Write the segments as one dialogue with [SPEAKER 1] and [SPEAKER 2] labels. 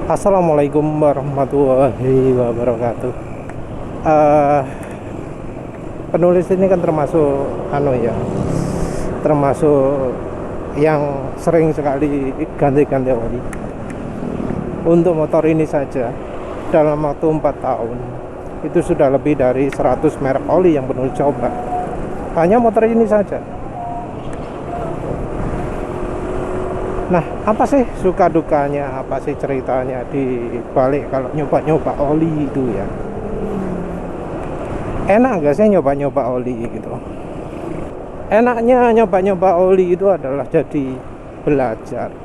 [SPEAKER 1] Assalamualaikum warahmatullahi wabarakatuh. Eh, Penulis ini kan termasuk termasuk yang sering sekali ganti-ganti oli. Untuk motor ini saja dalam waktu 4 tahun itu sudah lebih dari 100 merek oli yang penulis coba. Hanya motor ini saja. Nah, apa sih suka dukanya, apa sih ceritanya di balik kalau nyoba-nyoba oli itu ya? Enak gak sih nyoba-nyoba oli gitu? Enaknya nyoba-nyoba oli itu adalah jadi belajar,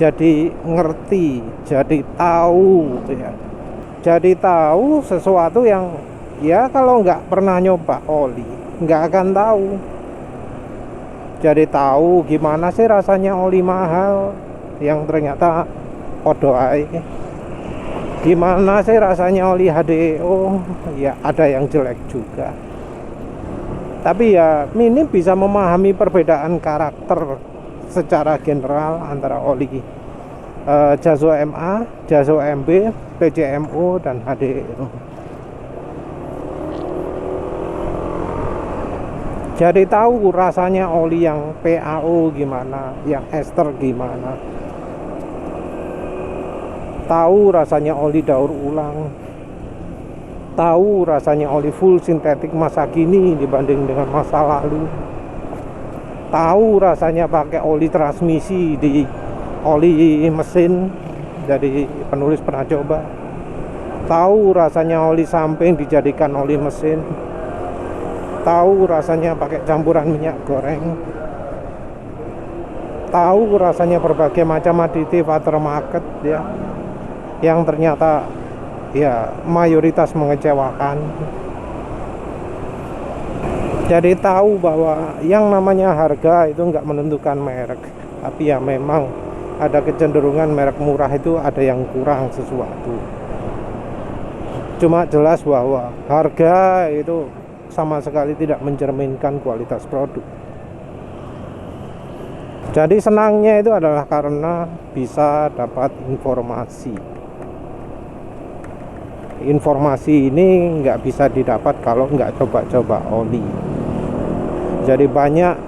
[SPEAKER 1] jadi ngerti, jadi tahu ya. Jadi tahu sesuatu yang ya kalau nggak pernah nyoba oli nggak akan tahu. Jadi tahu gimana sih rasanya oli mahal yang ternyata podo ae. Gimana sih rasanya oli HDO, ya ada yang jelek juga. Tapi ya minim bisa memahami perbedaan karakter secara general antara oli Jazo MA, Jazo MB, PCMO dan HDO. Jadi tahu rasanya oli yang PAO gimana, yang ester gimana. Tahu rasanya oli daur ulang. Tahu rasanya oli full sintetik masa kini dibanding dengan masa lalu. Tahu rasanya pakai oli transmisi di oli mesin. Jadi penulis pernah coba. Tahu rasanya oli samping dijadikan oli mesin. Tahu rasanya pakai campuran minyak goreng. Tahu rasanya berbagai macam aditif aftermarket ya, yang ternyata ya mayoritas mengecewakan. Jadi tahu bahwa yang namanya harga itu nggak menentukan merek, tapi ya memang ada kecenderungan merek murah itu ada yang kurang sesuatu. Cuma jelas bahwa harga itu sama sekali tidak mencerminkan kualitas produk. Jadi senangnya itu adalah karena bisa dapat informasi. Informasi ini nggak bisa didapat kalau nggak coba-coba oli. Jadi banyak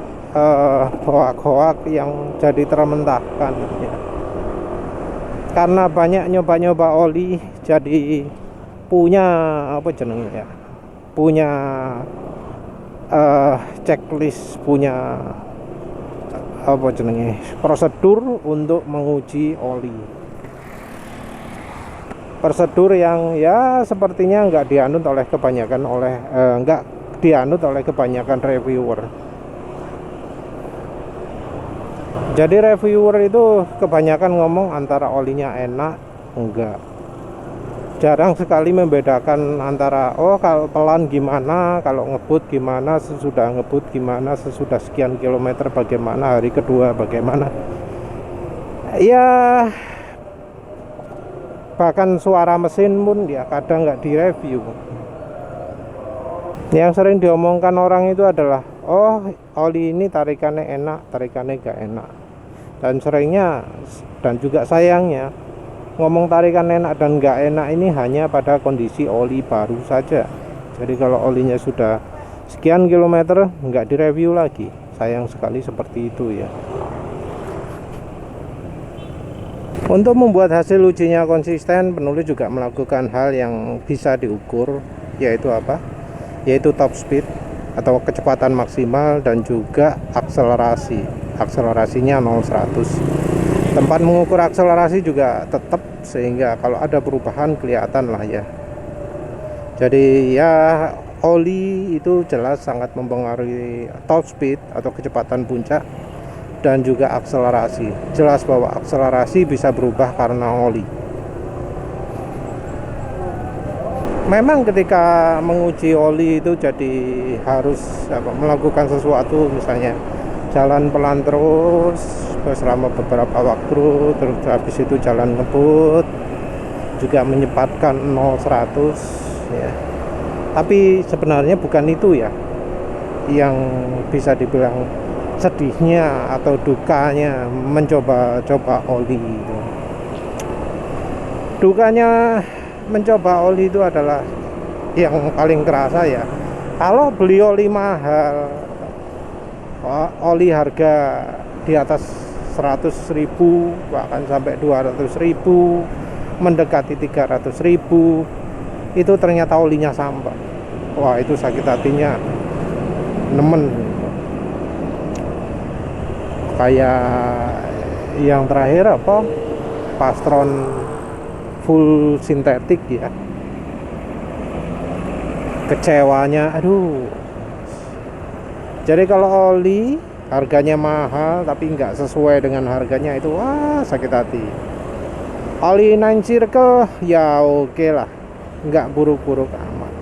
[SPEAKER 1] hoak-hoak yang jadi termentahkan ya. Karena banyak nyoba-nyoba oli, jadi punya apa jenengnya ya, punya checklist, punya apa jenenge, prosedur untuk menguji oli. Prosedur yang ya sepertinya nggak dianut oleh kebanyakan reviewer. Jadi reviewer itu kebanyakan ngomong antara olinya enak, enggak. Jarang sekali membedakan antara kalau pelan gimana, kalau ngebut gimana, sesudah ngebut gimana, sesudah sekian kilometer bagaimana, hari kedua bagaimana. Ya bahkan suara mesin pun ya kadang nggak direview. Yang sering diomongkan orang itu adalah oli ini tarikannya enak, tarikannya nggak enak. Dan seringnya dan juga sayangnya ngomong tarikan enak dan nggak enak ini hanya pada kondisi oli baru saja. Jadi kalau olinya sudah sekian kilometer nggak direview lagi. Sayang sekali seperti itu ya. Untuk membuat hasil ujinya konsisten, penulis juga melakukan hal yang bisa diukur, yaitu apa? Yaitu top speed atau kecepatan maksimal dan juga akselerasi. Akselerasinya 0-100. Tempat mengukur akselerasi juga tetap, sehingga kalau ada perubahan kelihatan lah ya. Jadi ya oli itu jelas sangat mempengaruhi top speed atau kecepatan puncak dan juga akselerasi. Jelas bahwa akselerasi bisa berubah karena oli. Memang ketika menguji oli itu jadi harus melakukan sesuatu, misalnya jalan pelan terus selama beberapa waktu, terus habis itu jalan ngebut, juga menyempatkan 0-100 ya. Tapi sebenarnya bukan itu ya yang bisa dibilang sedihnya atau dukanya mencoba-coba oli itu. Dukanya mencoba oli itu adalah yang paling kerasa ya, kalau beli oli mahal, oli harga di atas 100.000 bahkan sampai 200.000, mendekati 300.000, itu ternyata olinya sampah. Wah, itu sakit hatinya nemen. Kayak yang terakhir apa, Pastron full sintetik ya, kecewanya aduh. Jadi kalau oli harganya mahal tapi nggak sesuai dengan harganya, itu wah sakit hati. Oli 9 Circle ya oke lah, nggak buruk-buruk amat.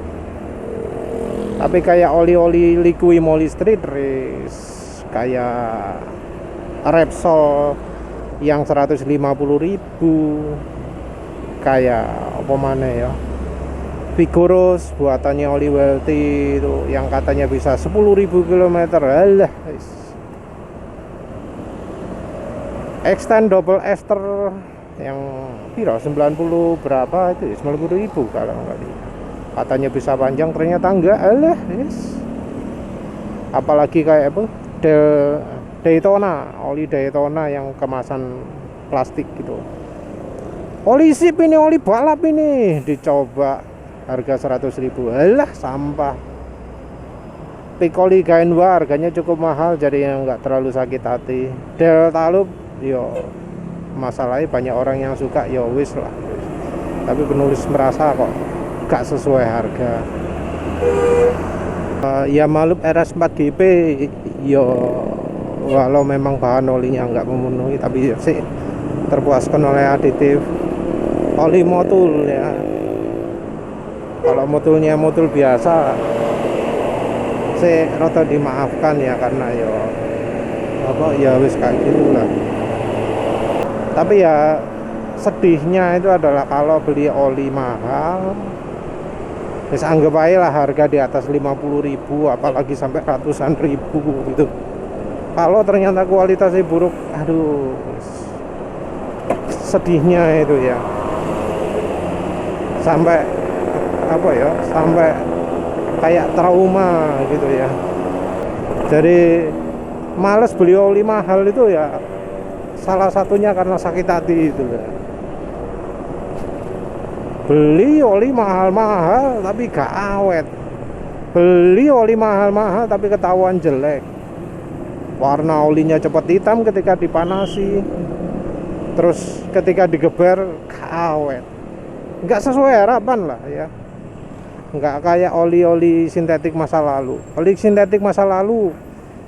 [SPEAKER 1] Tapi kayak oli-oli Liqui Moly Street Race, kayak Repsol yang 150.000, kayak apa mana ya, Vigorous buatannya oli Welty itu yang katanya bisa 10.000 km. Alah, Extend double ester yang piro 90 berapa itu, 90.000 kalau nggak di, katanya bisa panjang, ternyata enggak. Alah, apalagi kayak apa, Daytona, oli Daytona yang kemasan plastik gitu. Oli sip ini, oli balap ini, dicoba harga 100.000. Alah, sampah. Piccoli Gainwa harganya cukup mahal, jadi yang nggak terlalu sakit hati. Delta Loop, yo masalahnya banyak orang yang suka, yo wis lah. Tapi penulis merasa kok nggak sesuai harga. Yamaha Loop RS4GP, yo walau memang bahan olinya nggak memenuhi, tapi sih terpuaskan oleh aditif oli motul ya. Kalau motulnya motul biasa sih rada dimaafkan ya, karena ya apa ya wis kayak gitulah. Tapi ya sedihnya itu adalah kalau beli oli mahal, wis anggap aja lah harga di atas 50.000, apalagi sampai ratusan ribu gitu. Kalau ternyata kualitasnya buruk, aduh, sedihnya itu ya. Sampai apa ya, sampai kayak trauma gitu ya. Jadi males beli oli mahal itu ya, salah satunya karena sakit hati itu ya. Beli oli mahal-mahal tapi gak awet, beli oli mahal-mahal tapi ketahuan jelek, warna olinya cepat hitam ketika dipanasi, terus ketika digeber awet, nggak sesuai harapan lah ya. Nggak kayak oli-oli sintetik masa lalu. Oli sintetik masa lalu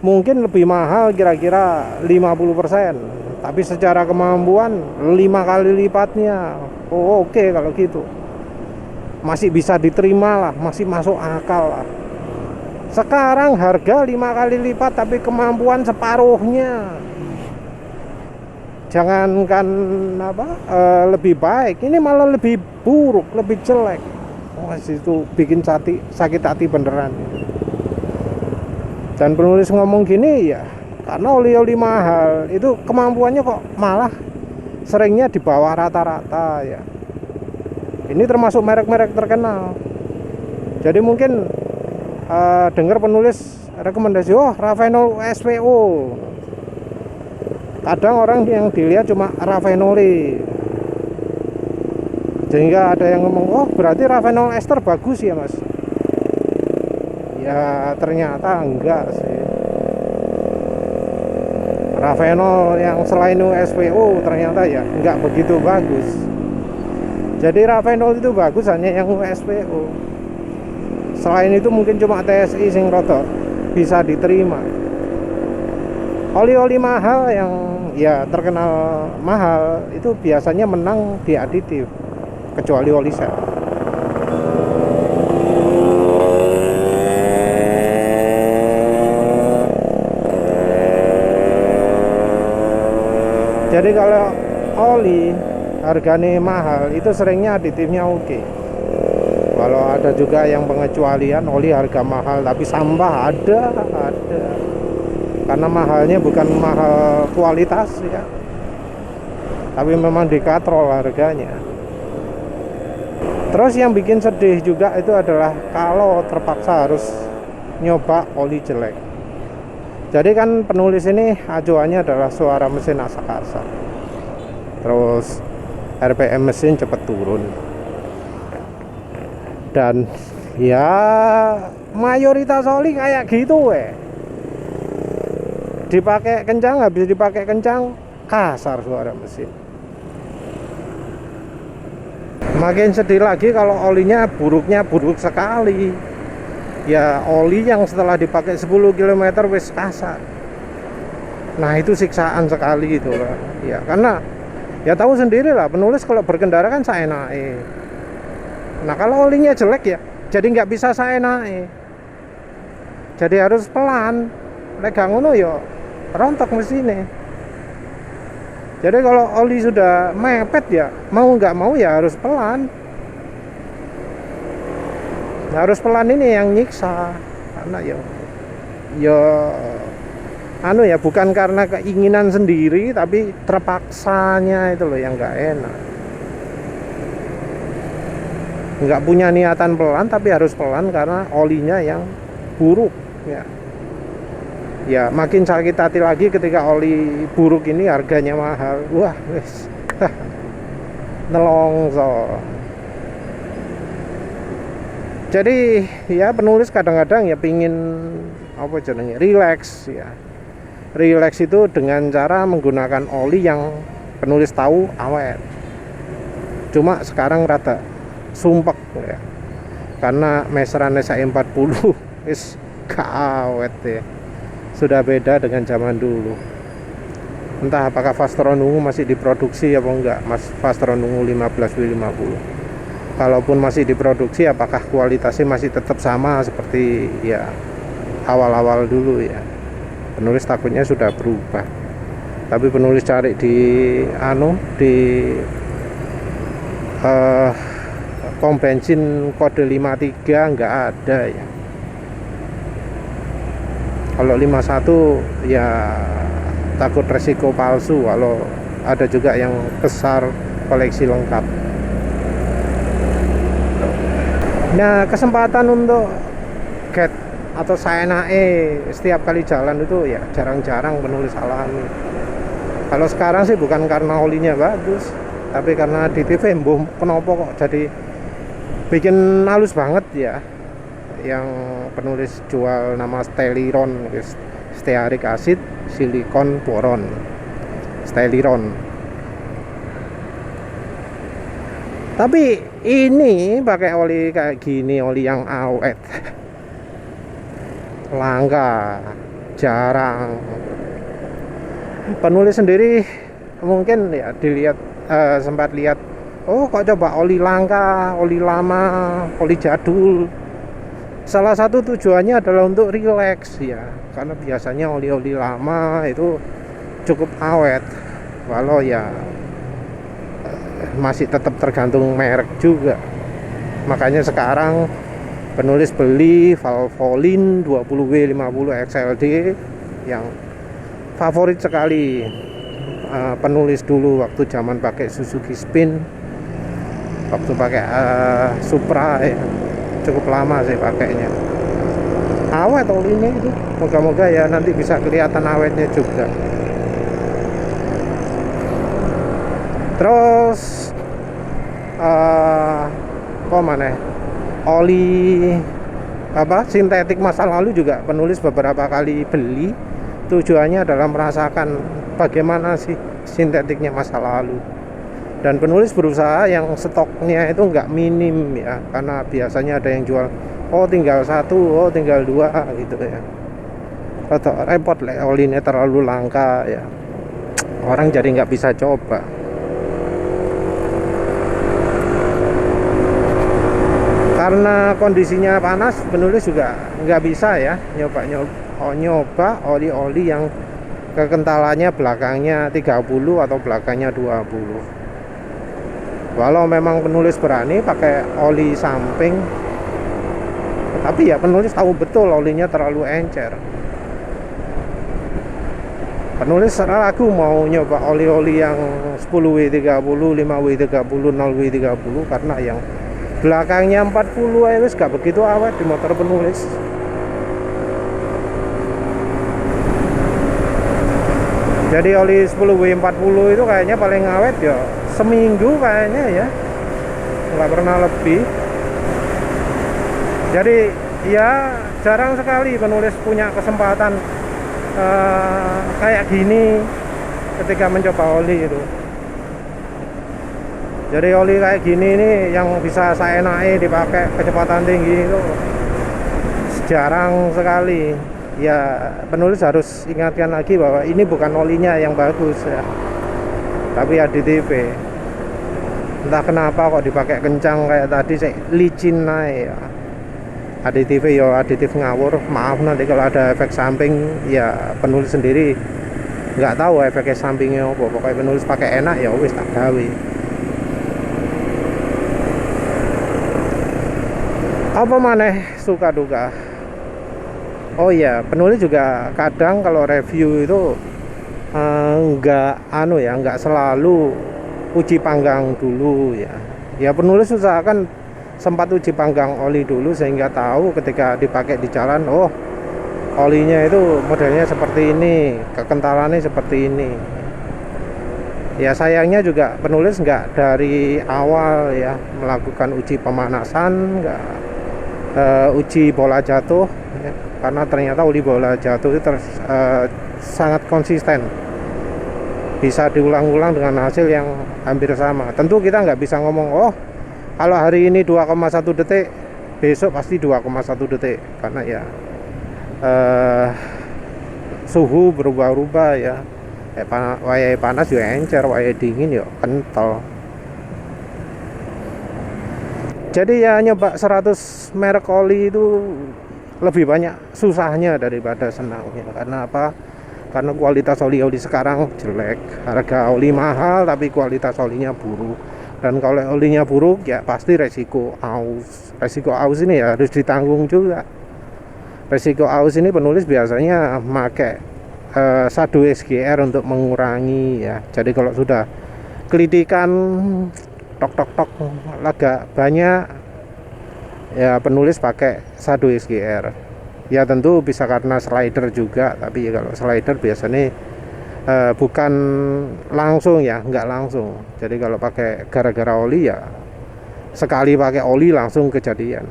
[SPEAKER 1] mungkin lebih mahal kira-kira 50%, tapi secara kemampuan 5 kali lipatnya. Oh, oke, kalau gitu masih bisa diterima lah, masih masuk akal lah. Sekarang harga 5 kali lipat tapi kemampuan separuhnya. Jangankan apa lebih baik, ini malah lebih buruk, lebih jelek. Wah, itu bikin sakit hati beneran. Dan penulis ngomong gini ya, karena oli-oli mahal itu kemampuannya kok malah seringnya di bawah rata-rata ya. Ini termasuk merek-merek terkenal. Jadi mungkin dengar penulis rekomendasi, oh Ravenol SPO. Kadang orang yang dilihat cuma Ravenoli, sehingga ada yang ngomong, oh berarti Ravenol ester bagus ya mas. Ya ternyata enggak sih. Ravenol yang selain USPO ternyata ya enggak begitu bagus. Jadi Ravenol itu bagus hanya yang USPO. Selain itu mungkin cuma TSI sing rada bisa diterima. Oli-oli mahal yang ya terkenal mahal itu biasanya menang di aditif, kecuali oli set. Jadi kalau oli harganya mahal itu seringnya aditifnya oke. Kalau ada juga yang pengecualian oli harga mahal tapi sampah, ada. Karena mahalnya bukan mahal kualitas ya, tapi memang dikatrol harganya. Terus yang bikin sedih juga itu adalah kalau terpaksa harus nyoba oli jelek. Jadi kan penulis ini acuannya adalah suara mesin asap-asap, terus RPM mesin cepat turun, dan ya mayoritas oli kayak gitu dipakai kencang, habis dipakai kencang kasar suara mesin. Makin sedih lagi kalau olinya buruknya buruk sekali. Ya oli yang setelah dipakai 10 km wis kasar. Nah itu siksaan sekali itu lah. Ya karena ya tahu sendiri lah, penulis kalau berkendara kan saenake. Nah kalau olinya jelek ya jadi nggak bisa saenake. Jadi harus pelan. Lek gak ngono ya rontok mesinnya. Jadi kalau oli sudah mepet ya mau nggak mau ya harus pelan. Harus pelan ini yang nyiksa, karena ya bukan karena keinginan sendiri, tapi terpaksanya itu loh yang nggak enak. Nggak punya niatan pelan tapi harus pelan karena olinya yang buruk ya. Ya makin sakit hati lagi ketika oli buruk ini harganya mahal. Wah wes nelongso. Jadi ya penulis kadang-kadang ya pingin apa jenenge relax ya. Relax itu dengan cara menggunakan oli yang penulis tahu awet. Cuma sekarang rada sumpek ya. Karena meseran SE40 is gak awet ya. Sudah beda dengan zaman dulu. Entah apakah Fastron Ungu masih diproduksi apa enggak, Mas Fastron Ungu 15W50. Kalaupun masih diproduksi, apakah kualitasnya masih tetap sama seperti ya awal-awal dulu ya. Penulis takutnya sudah berubah. Tapi penulis cari di pom bensin kode 53 nggak ada ya. Kalau 51 ya takut resiko palsu. Kalau ada juga yang besar koleksi lengkap. Nah kesempatan untuk get atau saenake setiap kali jalan itu ya jarang-jarang penulis alami. Kalau sekarang sih bukan karena olinya bagus, tapi karena di TV kenapa kok jadi bikin halus banget ya. Yang penulis jual nama Steliron, stearik acid silikon boron, Steliron. Tapi ini pakai oli kayak gini, oli yang awet, langka, jarang. Penulis sendiri mungkin ya dilihat sempat lihat, oh kok coba oli langka, oli lama, oli jadul. Salah satu tujuannya adalah untuk relax ya, karena biasanya oli-oli lama itu cukup awet, walau ya masih tetap tergantung merek juga. Makanya sekarang penulis beli Valvoline 20W50 XLD yang favorit sekali. Penulis dulu waktu zaman pakai Suzuki Spin, waktu pakai Supra ya, cukup lama sih pakainya. Awet olinya itu, moga-moga ya nanti bisa kelihatan awetnya juga. Terus oli sintetik masa lalu juga penulis beberapa kali beli. Tujuannya adalah merasakan bagaimana sih sintetiknya masa lalu. Dan penulis berusaha yang stoknya itu nggak minim ya, karena biasanya ada yang jual tinggal 1, tinggal 2 gitu ya. Atau repot lah, olinya terlalu langka ya, orang jadi nggak bisa coba. Karena kondisinya panas, penulis juga nggak bisa ya nyoba oli-oli yang kekentalannya belakangnya 30 atau belakangnya 20. Walau memang penulis berani pakai oli samping, tapi ya penulis tahu betul olinya terlalu encer. Penulis ragu mau nyoba oli-oli yang 10W30, 5W30, 0W30 karena yang belakangnya 40 wis gak begitu awet di motor penulis. Jadi oli 10W40 itu kayaknya paling awet ya seminggu kayaknya ya, nggak pernah lebih. Jadi ya jarang sekali penulis punya kesempatan kayak gini ketika mencoba oli itu. Jadi oli kayak gini nih yang bisa saya naik dipakai kecepatan tinggi itu jarang sekali. Ya penulis harus ingatkan lagi bahwa ini bukan olinya yang bagus ya, tapi aditif. Entah kenapa kok dipakai kencang kayak tadi, saya licin naik ya. Aditif ya aditif ngawur. Maaf nanti kalau ada efek samping ya penulis sendiri nggak tahu efeknya sampingnya apa. Pokoknya penulis pakai enak ya wis tak gawe. Apa maneh suka duka. Oh iya, penulis juga kadang kalau review itu nggak selalu uji panggang dulu ya. Ya penulis usahakan sempat uji panggang oli dulu sehingga tahu ketika dipakai di jalan, oh olinya itu modelnya seperti ini, kekentalannya seperti ini. Ya sayangnya juga penulis nggak dari awal ya melakukan uji pemanasan, nggak uji bola jatuh ya. Karena ternyata oli bola jatuh itu sangat konsisten, bisa diulang-ulang dengan hasil yang hampir sama. Tentu kita nggak bisa ngomong, oh kalau hari ini 2,1 detik besok pasti 2,1 detik, karena ya suhu berubah-ubah ya. Wayai panas ya encer, wayai dingin ya kental. Jadi ya nyoba 100 merek oli itu lebih banyak susahnya daripada senangnya. Karena apa? Karena kualitas oli-oli sekarang jelek. Harga oli mahal tapi kualitas olinya buruk. Dan kalau olinya buruk ya pasti resiko aus. Resiko aus ini ya harus ditanggung juga. Resiko aus ini penulis biasanya pakai SADU SGR untuk mengurangi ya. Jadi kalau sudah kelitikan tok agak banyak ya penulis pakai SADU SGR. Ya tentu bisa karena slider juga, tapi ya kalau slider biasanya bukan langsung ya, nggak langsung. Jadi kalau pakai gara-gara oli ya sekali pakai oli langsung kejadian.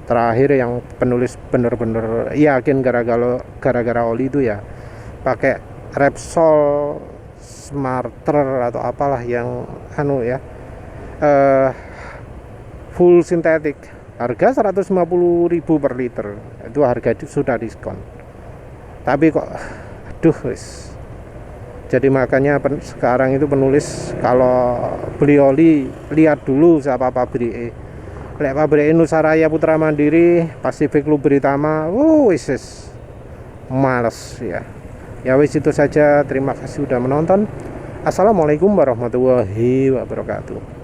[SPEAKER 1] Terakhir yang penulis bener-bener yakin gara-gara oli itu ya pakai Repsol Smarter atau apalah yang full sintetik, harga 150.000 per liter. Itu harga itu sudah diskon, tapi kok aduh wis. Jadi makanya sekarang itu penulis kalau beli oli lihat dulu siapa pabriknya. Lek pabriknya Nusaraya Putra Mandiri, Pacific Lubritama, wis males ya. Ya wis itu saja, terima kasih sudah menonton. Assalamualaikum warahmatullahi wabarakatuh.